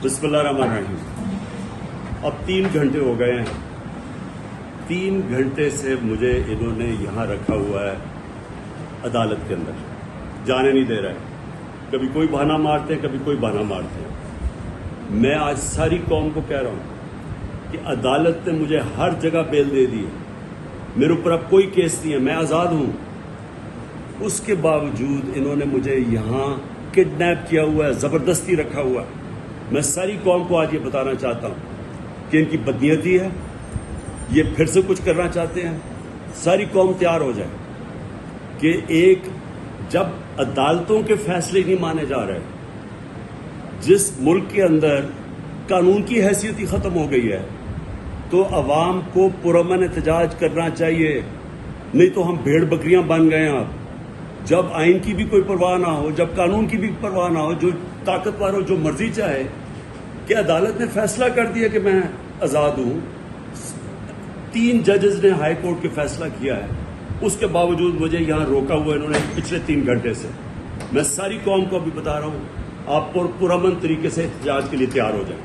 बिस्मिल्लाहिर्रहमानिर्रहीम। अब 3 घंटे हो गए हैं। 3 घंटे से मुझे इन्होंने यहाँ रखा हुआ है अदालत के अंदर, जाने नहीं दे रहा है। कभी कोई बहाना मारते हैं, कभी कोई बहाना मारते हैं। मैं आज सारी कौम को कह रहा हूँ कि अदालत ने मुझे हर जगह बेल दे दी है, मेरे ऊपर अब कोई केस नहीं है, मैं आज़ाद हूँ। उसके बावजूद इन्होंने मुझे यहाँ किडनैप किया हुआ है, ज़बरदस्ती रखा हुआ है। मैं सारी कौम को आज ये बताना चाहता हूँ कि इनकी बदनीयती है, ये फिर से कुछ करना चाहते हैं। सारी कौम तैयार हो जाए कि एक जब अदालतों के फैसले नहीं माने जा रहे, जिस मुल्क के अंदर कानून की हैसियत ही ख़त्म हो गई है, तो अवाम को पुरअमन एहतजाज करना चाहिए। नहीं तो हम भेड़ बकरियां बन गए हैं। अब जब आइन की भी कोई परवाह ना हो, जब कानून की भी परवाह ना हो, जो ताकतवर हो जो मर्जी चाहे, कि अदालत ने फैसला कर दिया कि मैं आज़ाद हूँ। 3 जजेस ने हाई कोर्ट के फैसला किया है, उसके बावजूद मुझे यहाँ रोका हुआ इन्होंने पिछले 3 घंटे से। मैं सारी कौम को भी बता रहा हूँ, आप पुरअमन तरीके से एहतजाज के लिए तैयार हो जाएं।